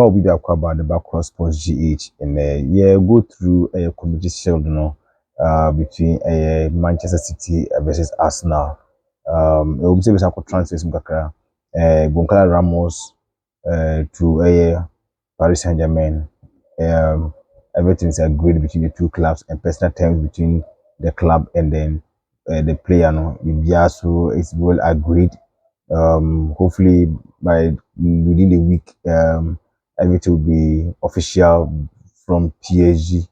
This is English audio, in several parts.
will be back about the Backcross Sports GH and go through a community shield, between Manchester City versus Arsenal. It will be some transfers mkaka Goncalo Ramos to Paris Saint-Germain. Everything is agreed between the two clubs and personal terms between the club and then the player. No, Ibiasu is well agreed. Hopefully by within the week, everything will be official from PSG.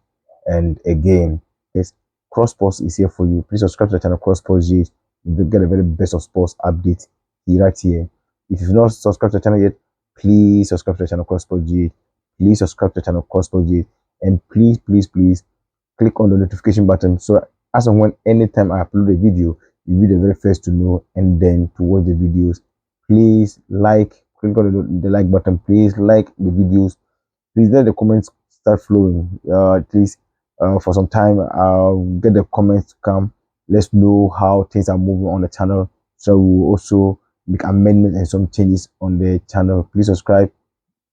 And again, yes, Cross Sports is here for you. Please subscribe to the channel Cross Sports G. You get the very best of sports update right here. If you've not subscribed to the channel yet, please subscribe to the channel Cross Sports G. Please subscribe to the channel Cross Sports G. And please click on the notification button so as and when anytime I upload a video, you'll be the very first to know and then to watch the videos. Please click on the like button. Please like the videos. Please let the comments start flowing. Please, for some time, I'll get the comments to come. Let's know how things are moving on the channel. So we'll also make amendments and some changes on the channel. Please subscribe,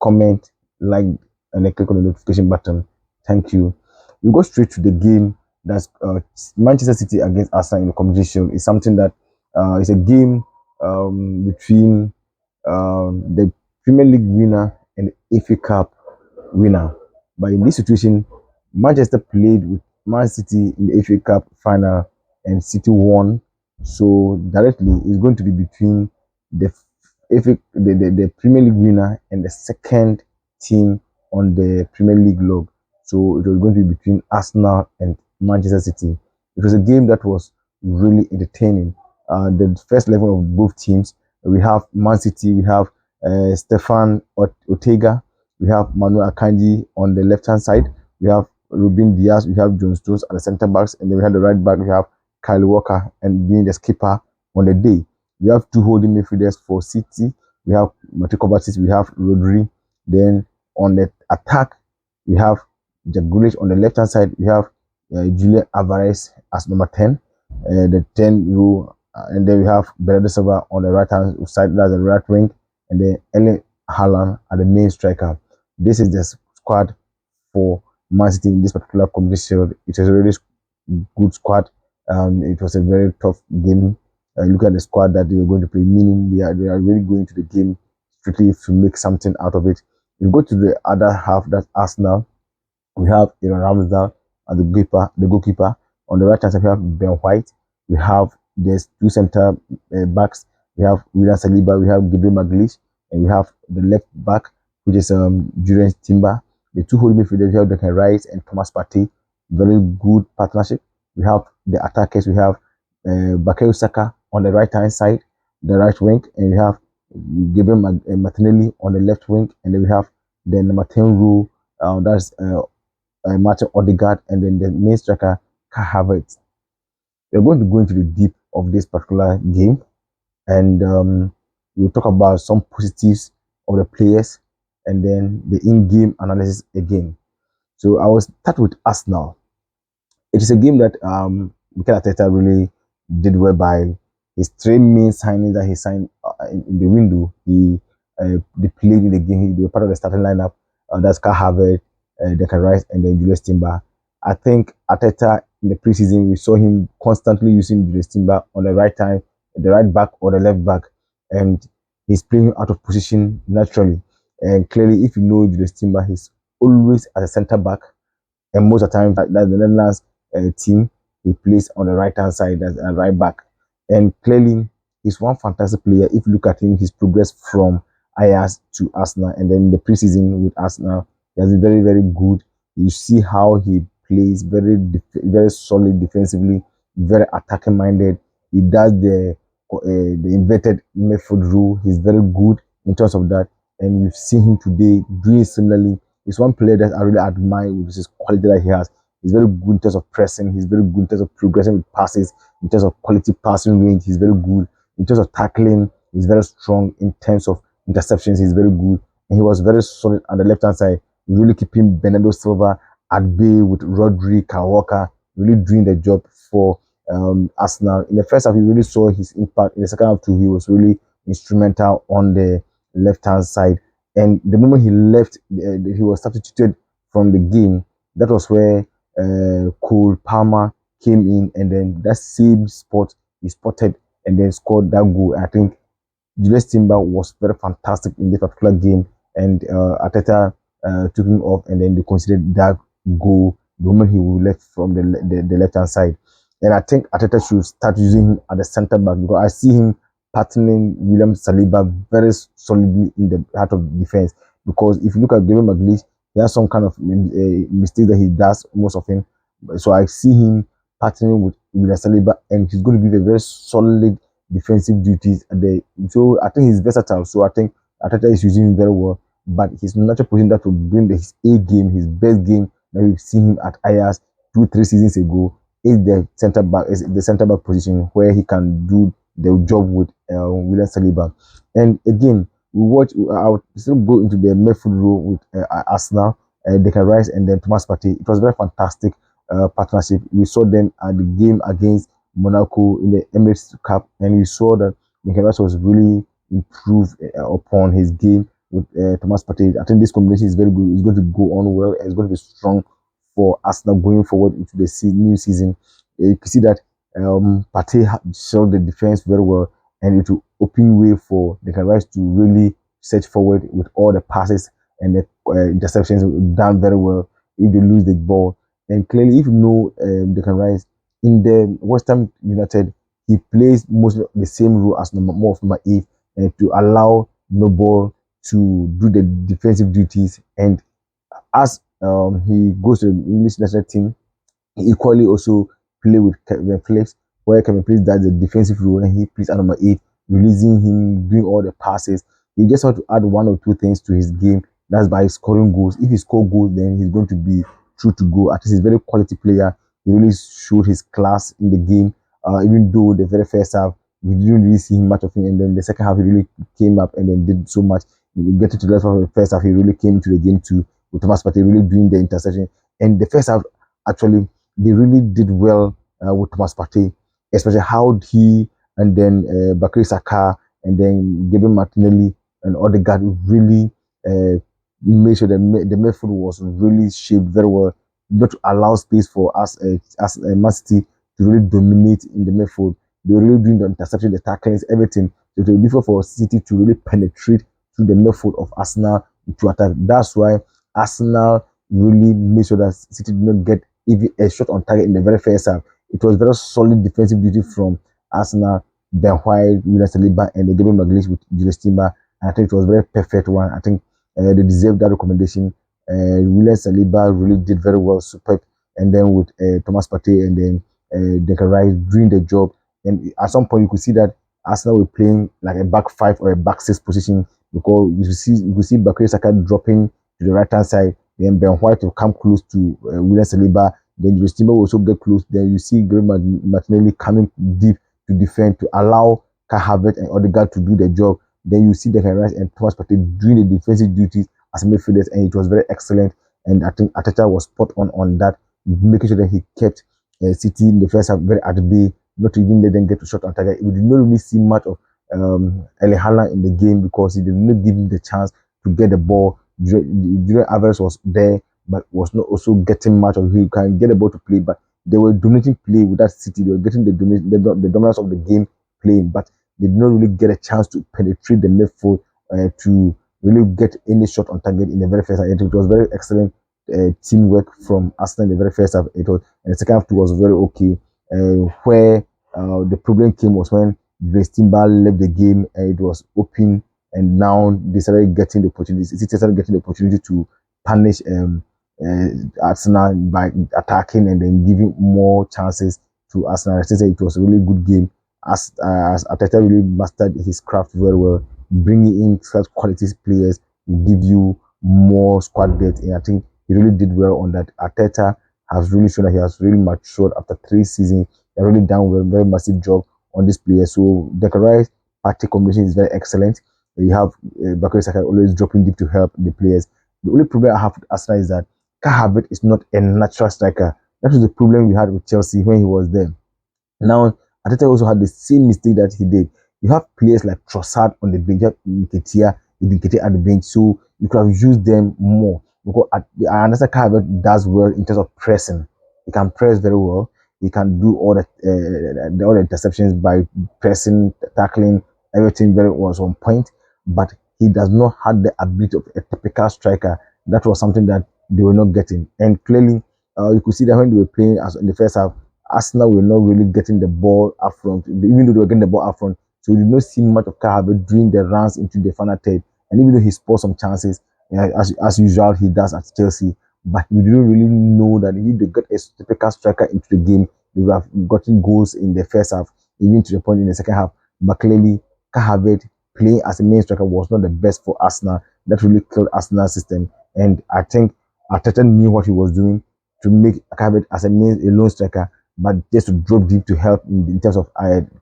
comment, like, and then click on the notification button. Thank you. We go straight to the game. That's Manchester City against Arsenal in the competition. It's something that is a game between the Premier League winner and the FA Cup winner. But in this situation, Manchester played with Man City in the FA Cup final and City won. So directly it's going to be between the Premier League winner and the second team on the Premier League log. So it was going to be between Arsenal and Manchester City. It was a game that was really entertaining. The first level of both teams, we have Man City, we have Stefan Ortega, we have Manuel Akanji on the left hand side, we have Ruben Diaz, we have John Stones at the center backs, and then we have the right back, we have Kyle Walker and being the skipper on the day. We have two holding midfielders for City. We have Mateo Kovacic, we have Rodri. Then on the attack, we have Jack Grealish on the left hand side. We have Julian Alvarez as number 10, the 10 row, and then we have Bernardo Silva on the right hand side, that's the right wing, and then Erling Haaland at the main striker. This is the squad for Man City in this particular competition. It is a really good squad. It was a very tough game. Look at the squad that they were going to play, meaning they are really going to the game strictly to make something out of it. We go to the other half, that's Arsenal. We have Aaron Ramsdale as the goalkeeper. On the right hand side, we have Ben White. We have there's two center backs. We have William Saliba. We have Gabriel Magalhaes, and we have the left back, which is Jurriën Timber. The two holding midfielders, we have Declan Rice and Thomas Partey. Very good partnership. We have the attackers. We have Bukayo Saka on the right hand side, the right wing, and we have Gabriel Martinelli on the left wing, and then we have the number 10 row, that's Martin Odegaard, and then the main striker Kai Havertz. We're going to go into the deep of this particular game, and we'll talk about some positives of the players, and then the in-game analysis again. So I will start with Arsenal. It is a game that Mikel Arteta really did well by his three main signings that he signed in the window. They played in the game. They were part of the starting lineup. That's Kai Havertz, Declan Rice, and then Julius Timber. I think Arteta in the preseason, we saw him constantly using Julius Timber on the right time, the right back or the left back, and he's playing out of position naturally. And clearly, if you know Julius Timber, he's always as a center back, and most of the time, that's the Netherlands team, he plays on the right hand side as a right back. And clearly, he's one fantastic player. If you look at him, he's progressed from Ajax to Arsenal, and then the preseason with Arsenal, he has been very, very good. You see how he plays, very solid defensively, very attacking minded. He does the inverted midfield rule. He's very good in terms of that, and we've seen him today doing similarly. He's one player that I really admire with his quality that he has. He's very good in terms of pressing. He's very good in terms of progressing with passes. In terms of quality passing range, he's very good. In terms of tackling, he's very strong. In terms of interceptions, he's very good. And he was very solid on the left-hand side, really keeping Bernardo Silva at bay with Rodri, Kyle Walker, really doing the job for Arsenal. In the first half, you really saw his impact. In the second half too, he was really instrumental on the left-hand side. And the moment he left, he was substituted from the game. That was where Cole Palmer came in, and then that same spot he spotted and then scored that goal. I think Julius Timber was very fantastic in this particular game, and Arteta took him off, and then they considered that goal the moment he left from the left hand side. And I think Arteta should start using him at the centre back because I see him patterning William Saliba very solidly in the heart of defense. Because if you look at Gabriel Magalhaes, he has some kind of mistake that he does most often. So I see him partnering with William Saliba, and he's going to give a very solid defensive duties. So I think he's versatile. So I think Arteta is using him very well. But he's not a position that will bring his A game, his best game that we've seen him at Ajax 2-3 seasons ago. Is the centre back position where he can do the job with William Saliba. And again, I would still go into the midfield role with Arsenal, Declan Rice, and then Thomas Partey. It was very fantastic partnership. We saw them at the game against Monaco in the Emirates Cup, and we saw that Declan Rice was really improved upon his game with Thomas Partey. I think this combination is very good. It's going to go on well. It's going to be strong for Arsenal going forward into the new season. You can see that Partey showed the defense very well, and it will open way for Declan Rice to really search forward with all the passes and the interceptions done very well if they lose the ball. And clearly, if you know Declan Rice in the West Ham United, he plays most of the same role as more of number 8, to allow Noble to do the defensive duties. And as he goes to the English national team, he equally also play with Kevin Phillips, where Kevin Phillips does the defensive role and he plays at number 8, releasing him, doing all the passes. He just want to add one or two things to his game. That's by scoring goals. If he score goals, then he's going to be true to go. At least he's a very quality player. He really showed his class in the game. Even though the very first half we didn't really see much of him, and then the second half he really came up and then did so much. Getting to the left of the first half, he really came into the game too, with Thomas Partey really doing the interception. And the first half, actually, they really did well with Thomas Partey, especially how he and then Bakary Saka and then Gabriel Martinelli and Odegaard really made sure that the midfield was really shaped very well, not to allow space for us as Man City to really dominate in the midfield. They were really doing the interception, the tacklings, everything. So it was difficult for City to really penetrate through the midfield of Arsenal to attack. That's why Arsenal really made sure that City did not get even a shot on target in the very first half. It was very solid defensive duty from Arsenal, Ben White, William Saliba, and the Gabriel Magalhaes with Julius Timber. And I think it was a very perfect one. I think they deserved that recommendation. William Saliba really did very well, superb. And then with Thomas Partey and then Declan Rice doing the job. And at some point, you could see that Arsenal were playing like a back 5 or a back 6 position, because you could see Bakary Saka dropping to the right hand side, then Ben White will come close to William Saliba, then Julius Timber will also get close. Then you see Gabriel Martinelli coming deep to defend to allow Kai Havertz and Odegaard to do the job. Then you see Declan Rice and Thomas Partey doing the defensive duties as midfielders, and it was very excellent. And I think Arteta was spot on that, making sure that he kept City in the first half very at bay, not to even let them get to shot on target. We did not really see much of Erling Haaland in the game because he did not give him the chance to get the ball. Julian Alvarez was there, but was not also getting much of. He can get the ball to play, but they were dominating play with that City. They were getting the dominance of the game playing, but they did not really get a chance to penetrate the midfield to really get any shot on target in the very first half. It was very excellent teamwork from Arsenal in the very first half. It was, and the second half was very okay. Where the problem came was when Timber left the game and it was open, and now they started getting the opportunity. City started getting the opportunity to punish Arsenal by attacking and then giving more chances to Arsenal. I think it was a really good game as Arteta really mastered his craft very well. Bringing in such quality players will give you more squad depth, and I think he really did well on that. Arteta has really shown that he has really matured after 3 seasons. He really done a very massive job on this player. So Declan Rice party combination is very excellent. You have Bakary Saka always dropping deep to help the players. The only problem I have with Arsenal is that Kai Havertz is not a natural striker. That was the problem we had with Chelsea when he was there. Now, Arteta also had the same mistake that he did. You have players like Trossard on the bench, you have Nketiah, with Nketiah at the bench, so you could have used them more. Because I understand Kai Havertz does well in terms of pressing. He can press very well. He can do all the interceptions by pressing, tackling, everything very was on point. But he does not have the ability of a typical striker. That was something that they were not getting. And clearly, you could see that when they were playing as in the first half, Arsenal were not really getting the ball up front, even though they were getting the ball up front. So we did not see much of Kai Havertz doing the runs into the final third. And even though he scored some chances, as usual, he does at Chelsea, but we didn't really know that if they got a typical striker into the game, they would have gotten goals in the first half, even to the point in the second half. But clearly, Kai Havertz playing as a main striker was not the best for Arsenal. That really killed Arsenal's system. And I think Arteta knew what he was doing to make Kai Havertz as a lone striker, but just to drop deep to help in terms of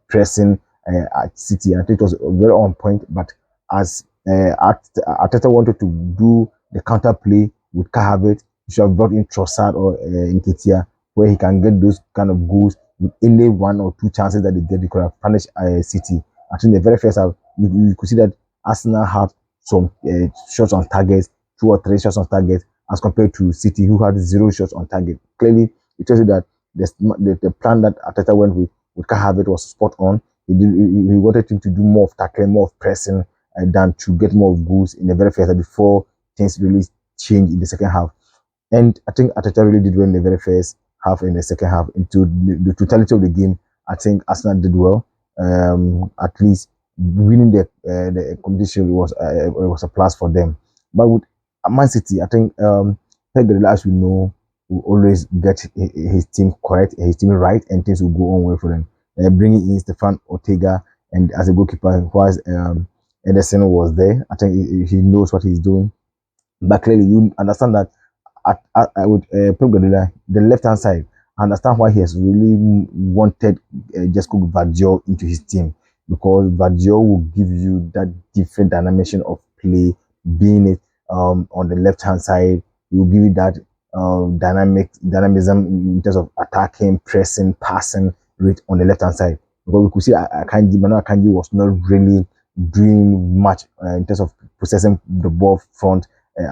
pressing at City. And I think it was very on point. But as Arteta wanted to do the counter play with Kai Havertz, he should have brought in Trossard or Nketiah, where he can get those kind of goals with any one or two chances that they get. They could have punished City. I think the very first half, you could see that Arsenal had some shots on target, 2 or 3 shots on target, as compared to City, who had 0 shots on target. Clearly, it tells you that the plan that Arteta went with Kai Havertz was spot on. He wanted him to do more of tackling, more of pressing, than to get more of goals in the very first half before things really changed in the second half. And I think Arteta really did well in the very first half and the second half. Into the totality of the game, I think Arsenal did well. At least winning the competition was a plus for them. But with Man City, I think Pep Guardiola, as we know, will always get his team correct, his team right, and things will go on well for them. Bringing in Stefan Ortega and as a goalkeeper, whilst Ederson was there, I think he knows what he's doing. But clearly, you understand that with Pep Guardiola, the left hand side, I understand why he has really wanted Jesco Vardiol into his team, because Vardiol will give you that different dynamic of play, being it on the left hand side. He will give you that dynamism in terms of attacking, pressing, passing rate on the left hand side. Because we could see Manuel Akanji was not really doing much in terms of possessing the ball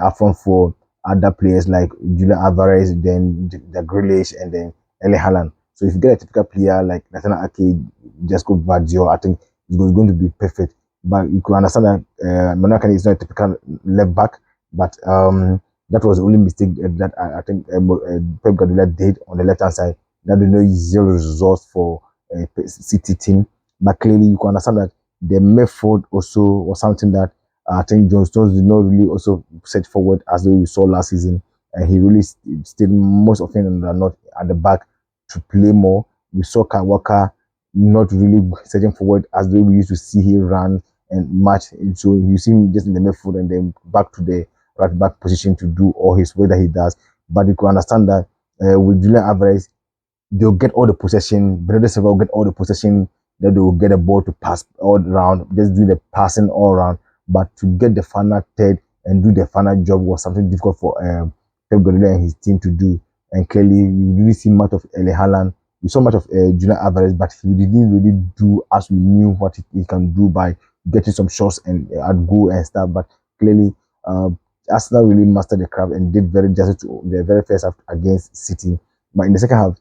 up front for other players like Julian Alvarez, then the Grealish, and then Erling Haaland. So if you get a typical player like Nathaniel Ake, Jesco Vardiol, I think it's going to be perfect. But you can understand that Manuel Akanji is not a typical left back, but that was the only mistake that I think Pep Guardiola did on the left hand side. That did not yield results for City team. But clearly, you can understand that the method also was something that I think John Stones did not really also set forward as though we saw last season. He really stayed most often than not at the back to play more. We saw Kyle Walker not really setting forward as though we used to see him run and match. So you see him just in the midfield and then back to the right back position to do all his work that he does. But you can understand that with Julian Alvarez, they'll get all the possession. Bernardo Silva will get all the possession. That they will get a ball to pass all around, just do the passing all around. But to get the final third and do the final job was something difficult for Pep Guardiola and his team to do. And clearly, you really see much of Erling Haaland. We saw much of Julian Alvarez, but he didn't really do as we knew what he can do by getting some shots and at goal and stuff. But clearly, Arsenal really mastered the craft and did very justice to the very first half against City. But in the second half,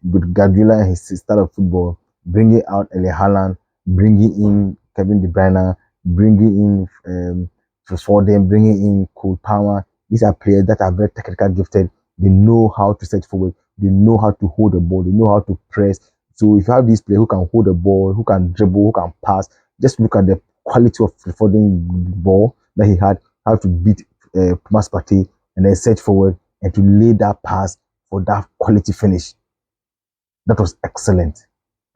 with Guardiola and his style of football, bringing out Erling Haaland, bringing in Kevin De Bruyne, bringing in Foden, bringing in Cole Palmer. These are players that are very technical gifted. They know how to set forward. They know how to hold the ball. They know how to press. So if you have these players who can hold the ball, who can dribble, who can pass, just look at the quality of the Foden ball that he had, how to beat Thomas Partey and then set forward and to lay that pass for that quality finish. That was excellent.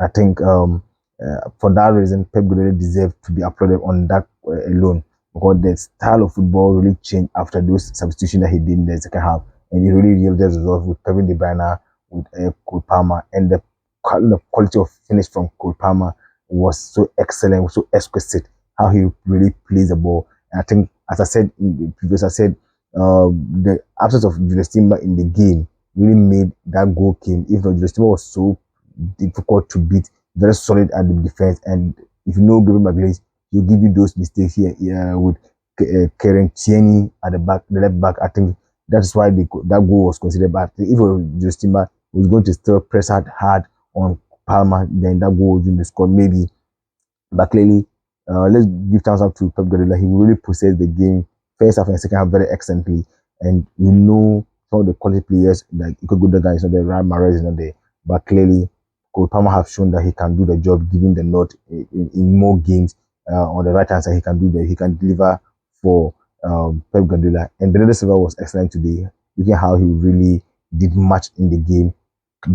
I think for that reason, Pep Guardiola deserved to be applauded on that alone, because the style of football really changed after those substitutions that he did in the second half, and he really yielded results with Kevin De Bruyne, with Cole Palmer, and the quality of finish from Cole Palmer was so excellent, so exquisite. How he really plays the ball. And I think, as I said in the previous, I said the absence of Julius Timber in the game really made that goal came. If not, Julius Timber was so difficult to beat, very solid at the defense. And if you know Gabriel Magalhaes, he'll give you those mistakes here with Karen Tierney at the back, the left back. I think that's why that goal was considered bad. If it was Justima was going to still press hard on Palmer, then that goal would be scored maybe. But clearly, let's give thumbs up to Pep Guardiola. He really possessed the game first half and second half very excellently. And we know some of the quality players like Iko Gundogan is not there, Ryan Mahrez is not there. But clearly, Cole Palmer have shown that he can do the job, giving the nod in more games. On the right hand side, he can do that. He can deliver for Pep Guardiola. And Bernardo Silva was excellent today. Looking how he really did much in the game,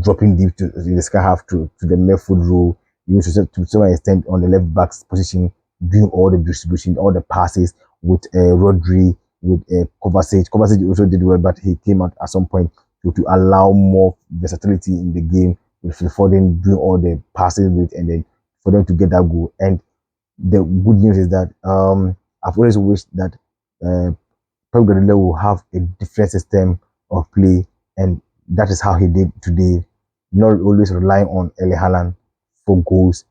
dropping deep in the second half to the midfield role, to some extent on the left back's position, doing all the distribution, all the passes with Rodri, with Kovacic. Kovacic also did well, but he came out at some point to allow more versatility in the game, with Phil Foden doing all the passes with, and then for them to get that goal. And the good news is that I've always wished that uh, Pep Guardiola will have a different system of play, and that is how he did today. Not always relying on Erling Haaland for goals,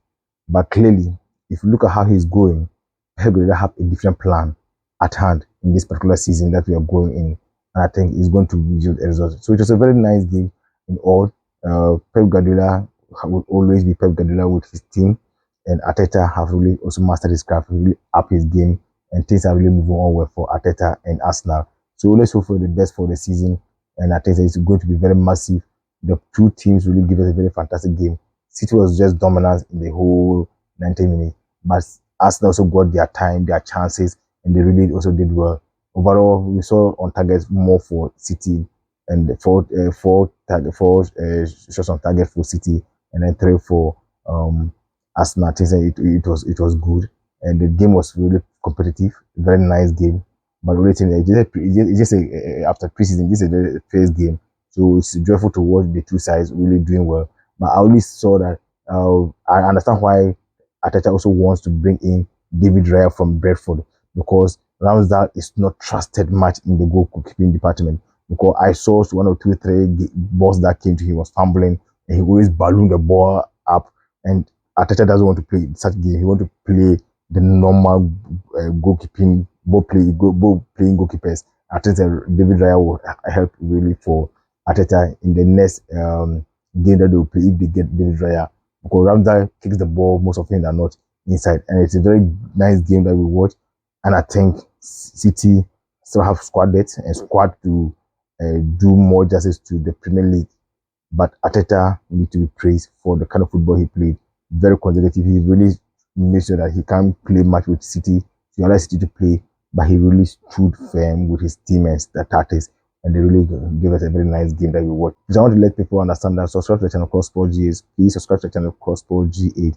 but clearly, if you look at how he's going, Pep Guardiola have a different plan at hand in this particular season that we are going in, and I think it's going to yield a result. So it was a very nice game in all. Pep Guardiola will always be Pep Guardiola with his team, and Arteta have really also mastered his craft, really up his game, and things are really moving on well for Arteta and Arsenal. So let's hope for the best for the season, and Arteta is going to be very massive. The two teams really give us a very fantastic game. City was just dominant in the whole 90 minutes, but Arsenal also got their time, their chances, and they really also did well. Overall, we saw on target more for City, and four shots on target for City, and then three for Arsenal. I think it was good, and the game was really competitive. Very nice game. But only thing after preseason, this is the first game, so it's joyful to watch the two sides really doing well. But I only saw that. I understand why Arteta also wants to bring in David Raya from Brentford, because Ramsdale is not trusted much in the goalkeeping department. Because I saw one or two, three balls that came to him was fumbling, and he always ballooned the ball up. And Arteta doesn't want to play such game. He wants to play the normal goalkeeping, ball playing goalkeepers. I think David Raya will help really for Arteta in the next game that they will play if they get David Raya. Because Ramsdale kicks the ball most often than not inside, and it's a very nice game that we watch. And I think City still have squad depth and squad to do more justice to the Premier League. But Arteta need to be praised for the kind of football he played. Very conservative. He really made sure that he can't play much with City. He allowed City to play, but he really stood firm with his teammates, the tactics, and they really gave us a very nice game that we watched. So I want to let people understand that subscribe to the channel Cross Sport GA. Please subscribe to the channel Cross Sport GA.